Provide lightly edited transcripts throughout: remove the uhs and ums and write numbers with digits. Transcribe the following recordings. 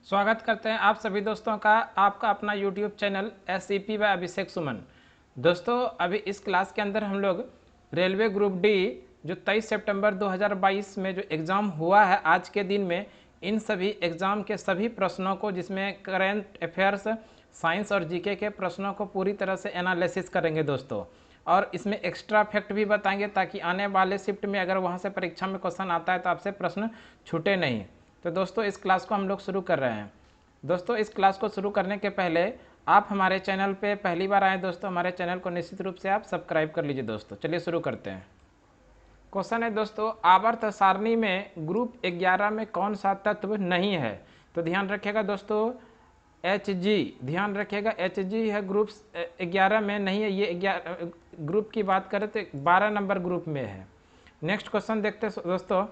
स्वागत करते हैं आप सभी दोस्तों का आपका अपना YouTube चैनल SCP व अभिषेक सुमन। दोस्तों अभी इस क्लास के अंदर हम लोग रेलवे ग्रुप डी जो 23 सितंबर 2022 में जो एग्ज़ाम हुआ है आज के दिन में, इन सभी एग्ज़ाम के सभी प्रश्नों को, जिसमें करेंट अफेयर्स, साइंस और जीके के प्रश्नों को पूरी तरह से एनालिसिस करेंगे दोस्तों। और इसमें एक्स्ट्रा फैक्ट भी बताएंगे ताकि आने वाले शिफ्ट में अगर वहाँ से परीक्षा में क्वेश्चन आता है तो आपसे प्रश्न छूटे नहीं। तो दोस्तों इस क्लास को हम लोग शुरू कर रहे हैं। दोस्तों इस क्लास को शुरू करने के पहले आप हमारे चैनल पे पहली बार आए दोस्तों, हमारे चैनल को निश्चित रूप से आप सब्सक्राइब कर लीजिए दोस्तों। चलिए शुरू करते हैं। क्वेश्चन है दोस्तों, आवर्त सारणी में ग्रुप 11 में कौन सा तत्व नहीं है? तो ध्यान रखिएगा दोस्तों, Hg, ध्यान रखिएगा Hg है ग्रुप 11 में नहीं है। ये 11 ग्रुप की बात करें तो 12 नंबर ग्रुप में है। नेक्स्ट क्वेश्चन देखते हैं दोस्तों,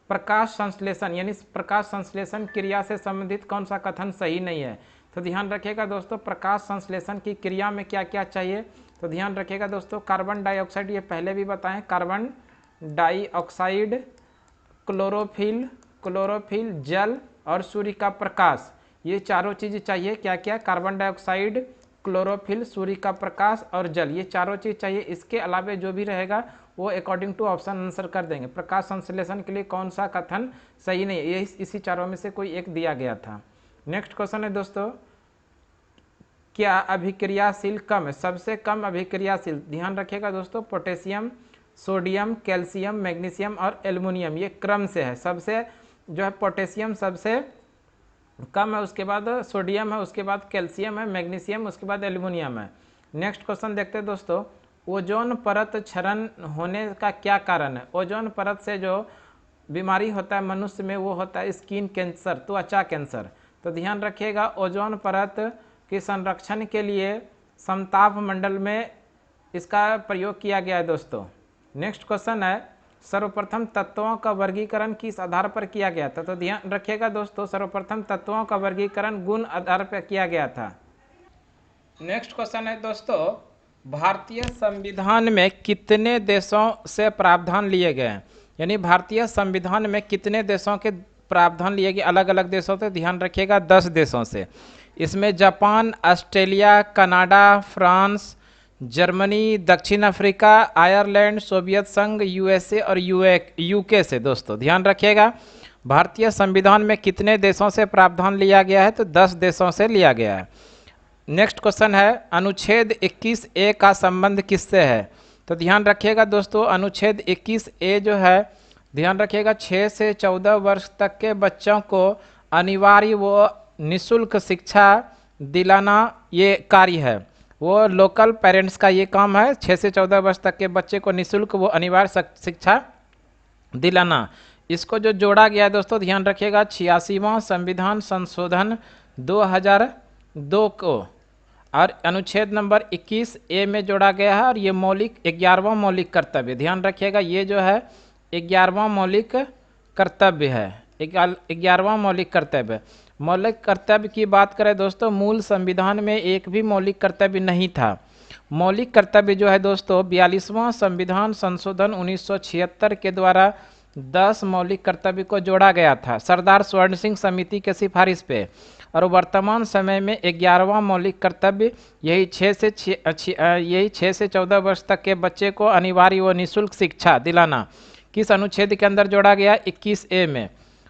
प्रकाश संश्लेषण यानी प्रकाश संश्लेषण क्रिया से संबंधित कौन सा कथन सही नहीं है? तो ध्यान रखिएगा दोस्तों, प्रकाश संश्लेषण की क्रिया में क्या क्या चाहिए? तो ध्यान रखिएगा दोस्तों, कार्बन डाइऑक्साइड, ये पहले भी बताएं, कार्बन डाइऑक्साइड, क्लोरोफिल, जल और सूर्य का प्रकाश, ये चारों चीज़ चाहिए। क्या क्या? कार्बन डाइऑक्साइड, क्लोरोफिल, सूर्य का प्रकाश और जल, ये चारों चीज़ चाहिए। इसके अलावा जो भी रहेगा वो अकॉर्डिंग टू ऑप्शन आंसर कर देंगे। प्रकाश संश्लेषण के लिए कौन सा कथन सही नहीं है? ये इसी चारों में से कोई एक दिया गया था। नेक्स्ट क्वेश्चन है दोस्तों, क्या अभिक्रियाशील कम है? सबसे कम अभिक्रियाशील, ध्यान रखिएगा दोस्तों, पोटेशियम, सोडियम, कैल्शियम, मैग्नीशियम और एल्युमिनियम, ये क्रम से है। सबसे जो है पोटेशियम सबसे कम है, उसके बाद सोडियम है, उसके बाद कैल्शियम है, मैग्नीशियम, उसके बाद एल्युमिनियम है। नेक्स्ट क्वेश्चन देखते हैं दोस्तों, ओजोन परत क्षरण होने का क्या कारण है? ओजोन परत से जो बीमारी होता है मनुष्य में वो होता है स्किन कैंसर, त्वचा कैंसर। तो ध्यान रखिएगा, ओजोन परत के संरक्षण के लिए समताप मंडल में इसका प्रयोग किया गया है दोस्तों। नेक्स्ट क्वेश्चन है, सर्वप्रथम तत्वों का वर्गीकरण किस आधार पर किया गया था? तो ध्यान रखिएगा दोस्तों, सर्वप्रथम तत्वों का वर्गीकरण गुण आधार पर किया गया था। नेक्स्ट क्वेश्चन है दोस्तों, भारतीय संविधान में कितने देशों से प्रावधान लिए गए हैं? यानी भारतीय संविधान में कितने देशों के प्रावधान लिए गए? अलग अलग देशों से, ध्यान रखिएगा 10 देशों से। इसमें Japan, Australia, Canada, France, Germany, दक्षिण अफ्रीका, आयरलैंड, सोवियत संघ, यूएसए और यूके से। दोस्तों ध्यान रखिएगा, भारतीय संविधान में कितने देशों से प्रावधान लिया गया है? तो 10 देशों से लिया गया है। नेक्स्ट क्वेश्चन है, अनुच्छेद 21A का संबंध किससे है? तो ध्यान रखिएगा दोस्तों, अनुच्छेद 21A जो है, ध्यान रखिएगा, 6 से 14 वर्ष तक के बच्चों को अनिवार्य व निःशुल्क शिक्षा दिलाना ये कार्य है। वो लोकल पेरेंट्स का ये काम है, 6 से 14 वर्ष तक के बच्चे को निःशुल्क वो अनिवार्य शिक्षा दिलाना। इसको जो जोड़ा गया है दोस्तों, ध्यान रखिएगा, 86वां संविधान संशोधन 2002 को, और अनुच्छेद नंबर 21A में जोड़ा गया है। और ये मौलिक 11वां मौलिक कर्तव्य, ध्यान रखिएगा, ये जो है 11वां मौलिक कर्तव्य है। 11वां मौलिक कर्तव्य। मौलिक कर्तव्य की बात करें दोस्तों, मूल संविधान में एक भी मौलिक कर्तव्य नहीं था। मौलिक कर्तव्य जो है दोस्तों, 42वां संविधान संशोधन 1976 के द्वारा 10 मौलिक कर्तव्य को जोड़ा गया था सरदार स्वर्ण सिंह समिति के सिफारिश पे। और वर्तमान समय में 11वां मौलिक कर्तव्य यही 6 से 14 वर्ष तक के बच्चे को अनिवार्य व निःशुल्क शिक्षा दिलाना किस अनुच्छेद के अंदर जोड़ा गया? 21A में।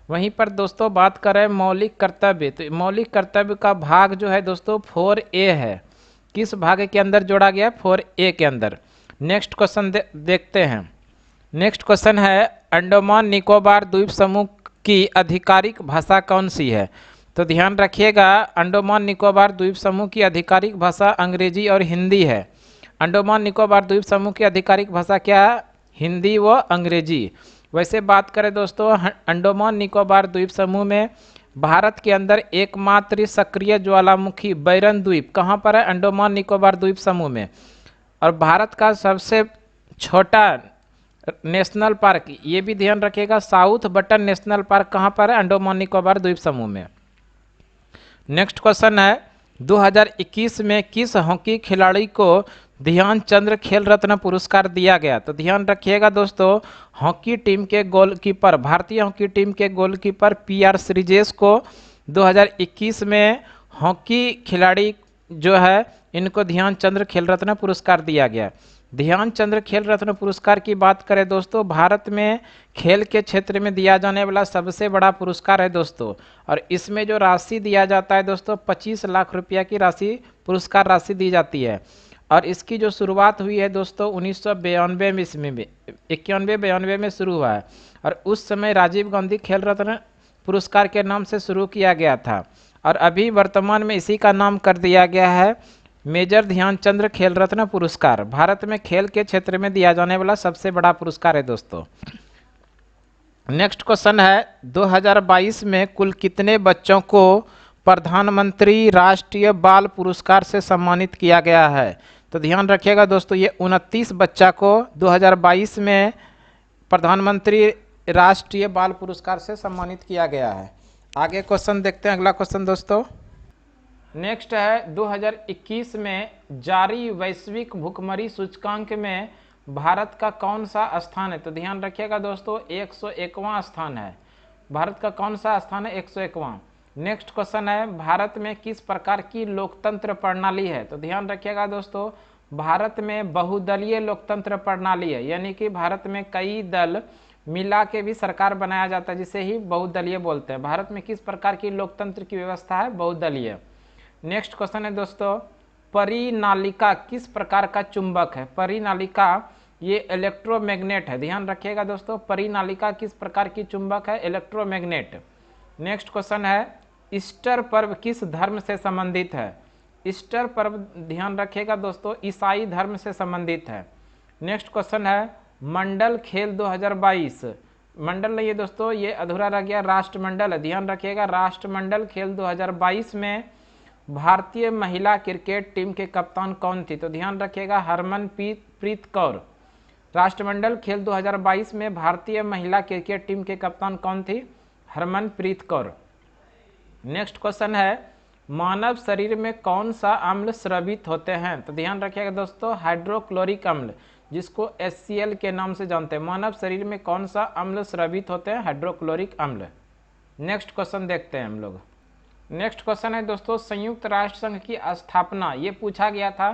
वहीं पर दोस्तों बात करें मौलिक कर्तव्य, तो मौलिक कर्तव्य का भाग जो है दोस्तों 4A है। किस भाग के अंदर जोड़ा गया? 4A के अंदर। नेक्स्ट क्वेश्चन देखते हैं। नेक्स्ट क्वेश्चन है, अंडमान निकोबार द्वीप समूह की आधिकारिक भाषा कौन सी है? तो ध्यान रखिएगा, अंडमान निकोबार द्वीप समूह की आधिकारिक भाषा अंग्रेजी और हिंदी है। अंडमान निकोबार द्वीप समूह की आधिकारिक भाषा क्या है? हिंदी व अंग्रेजी। वैसे बात करें दोस्तों, अंडमान निकोबार द्वीप समूह में भारत के अंदर एकमात्र सक्रिय ज्वालामुखी बैरन द्वीप कहाँ पर है? अंडमान निकोबार द्वीप समूह में। और भारत का सबसे छोटा नेशनल पार्क, ये भी ध्यान रखिएगा, साउथ बटन नेशनल पार्क कहाँ पर है? अंडमान निकोबार द्वीप समूह में। नेक्स्ट क्वेश्चन है, 2021 में किस हॉकी खिलाड़ी को ध्यानचंद खेल रत्न पुरस्कार दिया गया? तो ध्यान रखिएगा दोस्तों, हॉकी टीम के गोलकीपर, भारतीय हॉकी टीम के गोलकीपर PR श्रीजेश को 2021 में हॉकी खिलाड़ी जो है इनको ध्यानचंद खेल रत्न पुरस्कार दिया गया। ध्यानचंद खेल रत्न पुरस्कार की बात करें दोस्तों, भारत में खेल के क्षेत्र में दिया जाने वाला सबसे बड़ा पुरस्कार है दोस्तों। और इसमें जो राशि दिया जाता है दोस्तों, 25 लाख रुपया की राशि, पुरस्कार राशि दी जाती है। और इसकी जो शुरुआत हुई है दोस्तों 1992 में, इसमें 91-92 में शुरू हुआ है। और उस समय राजीव गांधी खेल रत्न पुरस्कार के नाम से शुरू किया गया था। और अभी वर्तमान में इसी का नाम कर दिया गया है मेजर ध्यानचंद खेल रत्न पुरस्कार। भारत में खेल के क्षेत्र में दिया जाने वाला सबसे बड़ा पुरस्कार है दोस्तों। नेक्स्ट क्वेश्चन है, 2022 में कुल कितने बच्चों को प्रधानमंत्री राष्ट्रीय बाल पुरस्कार से सम्मानित किया गया है? तो ध्यान रखिएगा दोस्तों, ये 29 बच्चा को 2022 में प्रधानमंत्री राष्ट्रीय बाल पुरस्कार से सम्मानित किया गया है। आगे क्वेश्चन देखते हैं, अगला क्वेश्चन दोस्तों। नेक्स्ट है, 2021 में जारी वैश्विक भुखमरी सूचकांक में भारत का कौन सा स्थान है? तो ध्यान रखिएगा दोस्तों, 101वां स्थान है। भारत का कौन सा स्थान है? 101वां। नेक्स्ट क्वेश्चन है, भारत में किस प्रकार की लोकतंत्र प्रणाली है? तो ध्यान रखिएगा दोस्तों, भारत में बहुदलीय लोकतंत्र प्रणाली है, यानी कि भारत में कई दल मिला के भी सरकार बनाया जाता है, जिसे ही बहुदलीय बोलते हैं। भारत में किस प्रकार की लोकतंत्र की व्यवस्था है? बहुदलीय। नेक्स्ट क्वेश्चन है दोस्तों, परिनालिका किस प्रकार का चुंबक है? परिनालिका ये इलेक्ट्रोमैग्नेट है। ध्यान रखिएगा दोस्तों, परिनालिका किस प्रकार की चुंबक है? इलेक्ट्रोमैग्नेट। नेक्स्ट क्वेश्चन है, ईस्टर पर्व किस धर्म से संबंधित है? ईस्टर पर्व ध्यान रखिएगा दोस्तों, ईसाई धर्म से संबंधित है। नेक्स्ट क्वेश्चन है, मंडल खेल 2022, मंडल नहीं है दोस्तों, ये अधूरा रह गया, राष्ट्रमंडल है। ध्यान रखिएगा, राष्ट्रमंडल खेल 2022 में भारतीय महिला क्रिकेट टीम के कप्तान कौन थी? तो ध्यान रखिएगा, हरमनप्रीत कौर। राष्ट्रमंडल खेल 2022 में भारतीय महिला क्रिकेट टीम के कप्तान कौन थी? हरमनप्रीत कौर। नेक्स्ट क्वेश्चन है, मानव शरीर में कौन सा अम्ल स्रावित होते हैं? तो ध्यान रखिएगा दोस्तों, हाइड्रोक्लोरिक अम्ल, जिसको HCl के नाम से जानते हैं। मानव शरीर में कौन सा अम्ल स्रावित होते हैं? हाइड्रोक्लोरिक अम्ल। नेक्स्ट क्वेश्चन देखते हैं हम लोग। नेक्स्ट क्वेश्चन है दोस्तों, संयुक्त राष्ट्र संघ की स्थापना, ये पूछा गया था।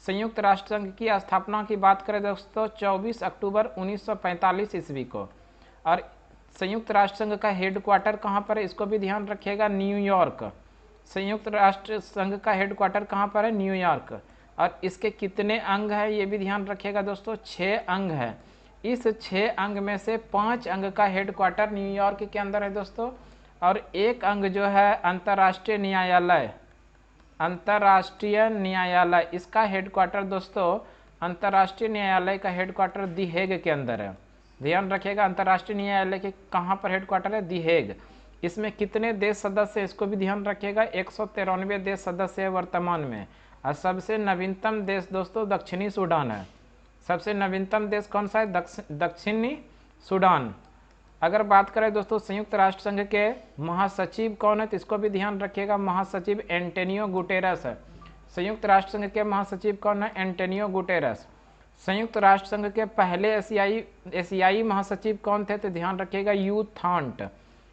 संयुक्त राष्ट्र संघ की स्थापना की बात करें दोस्तों 24 अक्टूबर 1945 ईस्वी को। और संयुक्त राष्ट्र संघ का हेडक्वार्टर कहाँ पर है? इसको भी ध्यान रखिएगा, न्यूयॉर्क। संयुक्त राष्ट्र संघ का हेडक्वार्टर कहाँ पर है? न्यूयॉर्क। और इसके कितने अंग हैं ये भी ध्यान रखिएगा दोस्तों, 6 अंग है। इस 6 अंग में से 5 अंग का हेडक्वार्टर न्यूयॉर्क के अंदर है दोस्तों। और एक अंग जो है अंतर्राष्ट्रीय न्यायालय, अंतर्राष्ट्रीय न्यायालय, इसका हेडक्वार्टर दोस्तों, अंतर्राष्ट्रीय न्यायालय का हेडक्वार्टर दी हेग के अंदर है। ध्यान रखिएगा, अंतर्राष्ट्रीय न्यायालय के कहाँ पर हेडक्वार्टर है? दी हेग। इसमें कितने देश सदस्य है इसको भी ध्यान रखिएगा, 193 देश सदस्य है वर्तमान में। और सबसे नवीनतम देश दोस्तों दक्षिणी सूडान है। सबसे नवीनतम देश कौन सा है? दक्षिणी सूडान। अगर बात करें दोस्तों संयुक्त राष्ट्र संघ के महासचिव कौन है, तो इसको भी ध्यान रखिएगा, महासचिव एंटोनियो गुटेरस है। संयुक्त राष्ट्र संघ के महासचिव कौन है? Antonio Guterres. संयुक्त राष्ट्र संघ के पहले एशियाई महासचिव कौन थे? तो ध्यान रखिएगा, यू थांट।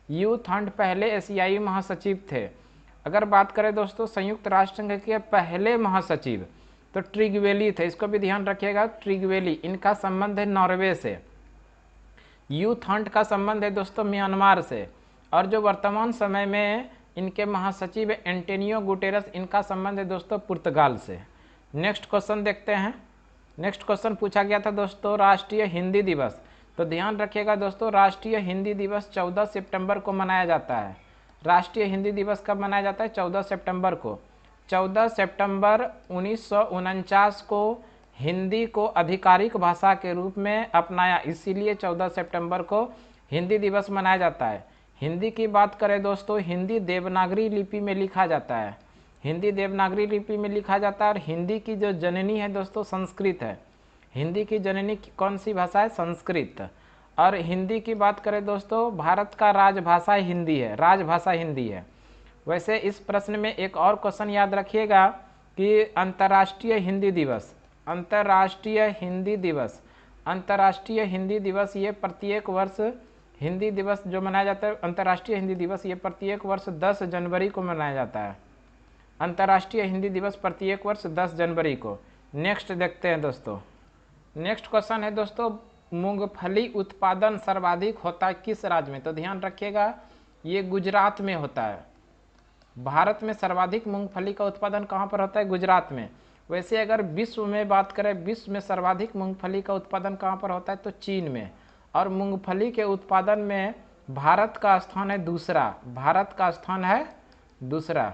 यू थांट पहले एशियाई महासचिव थे। अगर बात करें दोस्तों संयुक्त राष्ट्र संघ के पहले महासचिव तो ट्रिगवेली थे, इसको भी ध्यान रखिएगा, ट्रिगवेली। इनका संबंध है नॉर्वे से। यू थांट का संबंध है दोस्तों म्यांमार से। और जो वर्तमान समय में इनके महासचिव एंटोनियो गुटेरस, इनका संबंध है दोस्तों पुर्तगाल से। नेक्स्ट क्वेश्चन देखते हैं। नेक्स्ट क्वेश्चन पूछा गया था दोस्तों राष्ट्रीय हिंदी दिवस। तो ध्यान रखिएगा दोस्तों, राष्ट्रीय हिंदी दिवस 14 सितंबर को मनाया जाता है। राष्ट्रीय हिंदी दिवस कब मनाया जाता है? 14 सितंबर को। 14 सितंबर 1949 को हिंदी को आधिकारिक भाषा के रूप में अपनाया, इसीलिए 14 सितंबर को हिंदी दिवस मनाया जाता है। हिंदी की बात करें दोस्तों, हिंदी देवनागरी लिपि में लिखा जाता है। हिंदी देवनागरी लिपि में लिखा जाता है। और हिंदी की जो जननी है दोस्तों संस्कृत है। हिंदी की जननी कौन सी भाषा है? संस्कृत। और हिंदी की बात करें दोस्तों, भारत का राजभाषा हिंदी है, राजभाषा हिंदी है। वैसे इस प्रश्न में एक और क्वेश्चन याद रखिएगा कि अंतर्राष्ट्रीय हिंदी दिवस, अंतर्राष्ट्रीय हिंदी दिवस, अंतर्राष्ट्रीय हिंदी दिवस ये प्रत्येक वर्ष हिंदी दिवस जो मनाया जाता है, अंतर्राष्ट्रीय हिंदी दिवस, ये प्रत्येक वर्ष 10 जनवरी को मनाया जाता है। अंतर्राष्ट्रीय हिंदी दिवस प्रत्येक वर्ष 10 जनवरी को। नेक्स्ट देखते हैं दोस्तों। नेक्स्ट क्वेश्चन है दोस्तों, मूंगफली उत्पादन सर्वाधिक होता है किस राज्य में? तो ध्यान रखिएगा, ये गुजरात में होता है। भारत में सर्वाधिक मूंगफली का उत्पादन कहाँ पर होता है? गुजरात में। वैसे अगर विश्व में बात करें, विश्व में सर्वाधिक मूंगफली का उत्पादन कहाँ पर होता है? तो चीन में। और मूंगफली के उत्पादन में भारत का स्थान है दूसरा। भारत का स्थान है दूसरा।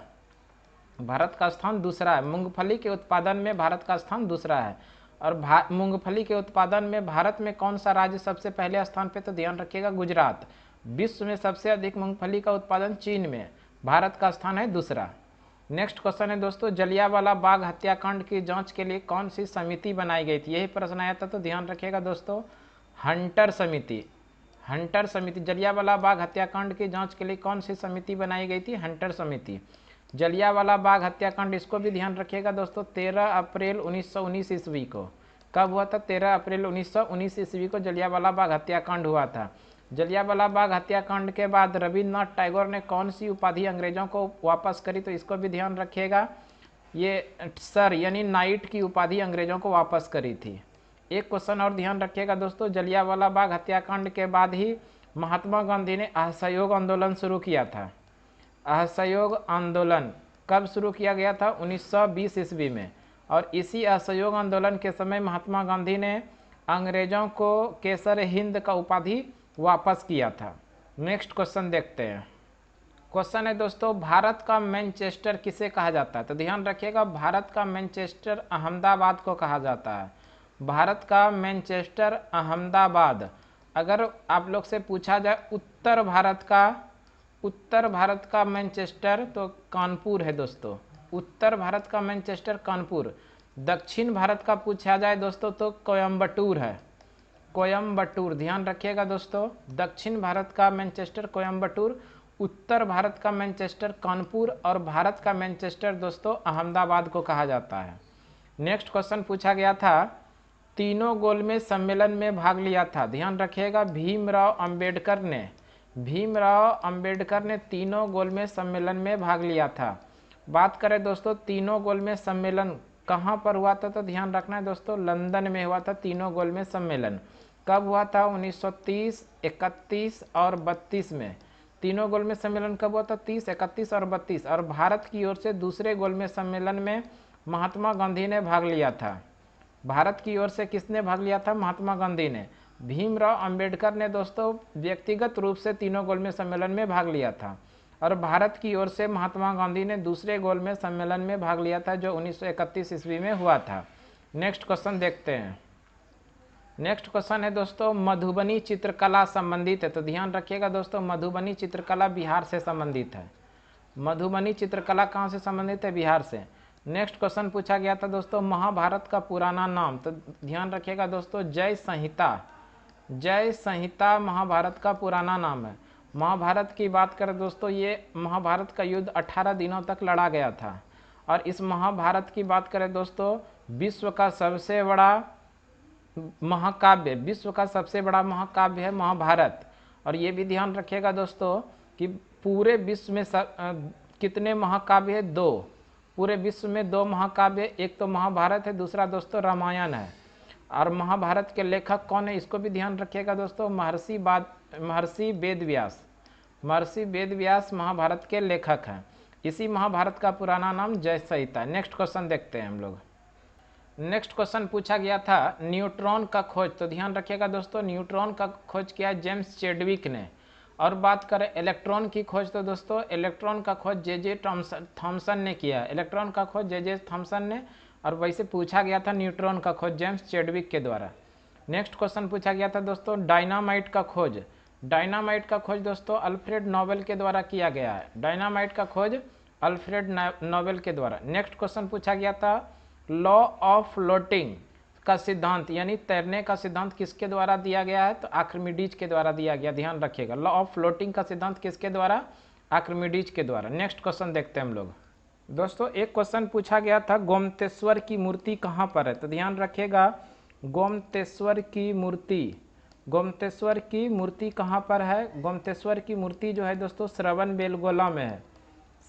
भारत का स्थान दूसरा है। मूंगफली के उत्पादन में भारत का स्थान दूसरा है। और मूंगफली के उत्पादन में भारत में कौन सा राज्य सबसे पहले स्थान पे? तो ध्यान रखिएगा, गुजरात। विश्व में सबसे अधिक मूंगफली का उत्पादन चीन में, भारत का स्थान है दूसरा। नेक्स्ट क्वेश्चन है दोस्तों, जलियांवाला बाग हत्याकांड की जांच के लिए कौन सी समिति बनाई गई थी? यही प्रश्न आया था, तो ध्यान रखिएगा दोस्तों, हंटर समिति। हंटर समिति। जलियांवाला बाग हत्याकांड की जांच के लिए कौन सी समिति बनाई गई थी? हंटर समिति। जलियांवाला बाग हत्याकांड, इसको भी ध्यान रखिएगा दोस्तों, 13 अप्रैल 1919 ईस्वी को। कब हुआ था? 13 अप्रैल 1919 ईस्वी को जलियांवाला बाग हत्याकांड हुआ था। जलियांवाला बाग हत्याकांड के बाद रविन्द्रनाथ टैगोर ने कौन सी उपाधि अंग्रेजों को वापस करी? तो इसको भी ध्यान रखिएगा, ये सर यानी नाइट की उपाधि अंग्रेजों को वापस करी थी। एक क्वेश्चन और ध्यान रखिएगा दोस्तों, जलियांवाला बाग हत्याकांड के बाद ही महात्मा गांधी ने असहयोग आंदोलन शुरू किया था। असहयोग आंदोलन कब शुरू किया गया था? 1920 ईस्वी में। और इसी असहयोग आंदोलन के समय महात्मा गांधी ने अंग्रेजों को केसर हिंद का उपाधि वापस किया था। नेक्स्ट क्वेश्चन देखते हैं। क्वेश्चन है दोस्तों, भारत का मैनचेस्टर किसे कहा जाता है? तो ध्यान रखिएगा, भारत का मैनचेस्टर अहमदाबाद को कहा जाता है। भारत का मैनचेस्टर अहमदाबाद। अगर आप लोग से पूछा जाए उत्तर भारत का मैनचेस्टर, तो कानपुर है दोस्तों। उत्तर भारत का मैनचेस्टर कानपुर। दक्षिण भारत का पूछा जाए दोस्तों तो कोयम्बटूर है। कोयम्बटूर, ध्यान रखिएगा दोस्तों, दक्षिण भारत का मैनचेस्टर कोयम्बटूर, उत्तर भारत का मैनचेस्टर कानपुर और भारत का मैनचेस्टर दोस्तों अहमदाबाद को कहा जाता है। नेक्स्ट क्वेश्चन पूछा गया था, तीनों गोलमेज सम्मेलन में भाग लिया था। ध्यान रखिएगा, भीमराव अंबेडकर ने तीनों गोलमेज सम्मेलन में भाग लिया था। बात करें दोस्तों, तीनों गोलमेज सम्मेलन कहाँ पर हुआ था? तो ध्यान रखना है दोस्तों, लंदन में हुआ था तीनों गोलमेज सम्मेलन। कब हुआ था? 1930, 31 और 32 में। तीनों गोलमेज सम्मेलन कब हुआ था? 30, 31 और 32। और भारत की ओर से दूसरे गोलमेज सम्मेलन में महात्मा गांधी ने भाग लिया था। भारत की ओर से किसने भाग लिया था? महात्मा गांधी ने। भीमराव अंबेडकर ने दोस्तों व्यक्तिगत रूप से तीनों गोलमेज सम्मेलन में भाग लिया था। और भारत की ओर से महात्मा गांधी ने दूसरे गोलमेज सम्मेलन में भाग लिया था जो 1931 ईस्वी में हुआ था। नेक्स्ट क्वेश्चन देखते हैं। नेक्स्ट क्वेश्चन है दोस्तों, मधुबनी चित्रकला संबंधित है। तो ध्यान रखिएगा दोस्तों, मधुबनी चित्रकला बिहार से संबंधित है। मधुबनी चित्रकला कहाँ से संबंधित है? बिहार से। नेक्स्ट क्वेश्चन पूछा गया था दोस्तों, महाभारत का पुराना नाम। तो ध्यान रखिएगा दोस्तों, जय संहिता। जय संहिता महाभारत का पुराना नाम है। महाभारत की बात करें दोस्तों, ये महाभारत का युद्ध 18 दिनों तक लड़ा गया था। और इस महाभारत की बात करें दोस्तों, विश्व का सबसे बड़ा महाकाव्य, विश्व का सबसे बड़ा महाकाव्य है महाभारत। और ये भी ध्यान रखिएगा दोस्तों कि पूरे विश्व में कितने महाकाव्य है? 2। पूरे विश्व में 2 महाकाव्य, एक तो महाभारत है, दूसरा दोस्तों रामायण है। और महाभारत के लेखक कौन है? इसको भी ध्यान रखिएगा दोस्तों, महर्षि वेदव्यास। महर्षि वेदव्यास महाभारत के लेखक हैं। इसी महाभारत का पुराना नाम जय संहिता। नेक्स्ट क्वेश्चन देखते हैं हम लोग। नेक्स्ट क्वेश्चन पूछा गया था, न्यूट्रॉन का खोज। तो ध्यान रखिएगा दोस्तों, न्यूट्रॉन का खोज किया जेम्स चैडविक ने। और बात करें इलेक्ट्रॉन की खोज, तो दोस्तों इलेक्ट्रॉन का खोज जे थॉमसन ने किया। इलेक्ट्रॉन का खोज जे थॉमसन ने। और वैसे पूछा गया था न्यूट्रॉन का खोज जेम्स चैडविक के द्वारा। नेक्स्ट क्वेश्चन पूछा गया था दोस्तों, डायनामाइट का खोज। डायनामाइट का खोज दोस्तों अल्फ्रेड नोबेल के द्वारा किया गया है। डायनामाइट का खोज अल्फ्रेड नोबेल के द्वारा। नेक्स्ट क्वेश्चन पूछा गया था, लॉ ऑफ फ्लोटिंग का सिद्धांत यानी तैरने का सिद्धांत किसके द्वारा दिया गया है? तो आर्किमिडीज के द्वारा दिया गया। ध्यान रखिएगा, लॉ ऑफ फ्लोटिंग का सिद्धांत किसके द्वारा? आर्किमिडीज के द्वारा। नेक्स्ट क्वेश्चन देखते हैं हम लोग। दोस्तों एक क्वेश्चन पूछा गया था, गोमतेश्वर की मूर्ति कहाँ पर है? तो ध्यान रखिएगा, गोमतेश्वर की मूर्ति गोमतेश्वर की मूर्ति कहाँ पर है? गोमतेश्वर की मूर्ति जो है दोस्तों श्रवणबेलगोला में है।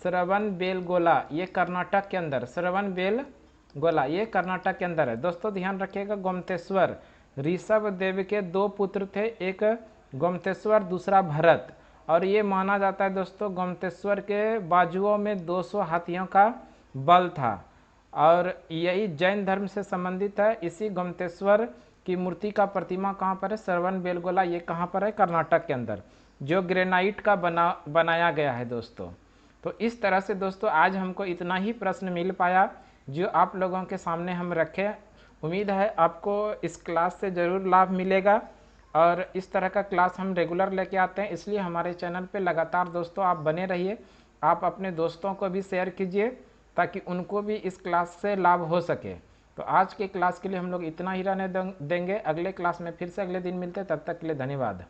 श्रवणबेलगोला ये कर्नाटक के अंदर, श्रवणबेलगोला ये कर्नाटक के अंदर है। दोस्तों ध्यान रखिएगा, गोमतेश्वर ऋषभ देव के 2 पुत्र थे, एक गोमतेश्वर दूसरा भरत, और ये माना जाता है दोस्तों गोमतेश्वर के बाजुओं में 200 हाथियों का बल था, और यही जैन धर्म से संबंधित है। इसी गोमतेश्वर की मूर्ति का प्रतिमा कहाँ पर है? श्रवणबेलगोला, ये कहाँ पर है? कर्नाटक के अंदर, जो ग्रेनाइट का बनाया गया है दोस्तों। तो इस तरह से दोस्तों आज हमको इतना ही प्रश्न मिल पाया जो आप लोगों के सामने हम रखे। उम्मीद है आपको इस क्लास से ज़रूर लाभ मिलेगा, और इस तरह का क्लास हम रेगुलर लेके आते हैं, इसलिए हमारे चैनल पे लगातार दोस्तों आप बने रहिए। आप अपने दोस्तों को भी शेयर कीजिए ताकि उनको भी इस क्लास से लाभ हो सके। तो आज के क्लास के लिए हम लोग इतना ही रहने देंगे। अगले क्लास में फिर से अगले दिन मिलते हैं, तब तक के लिए धन्यवाद।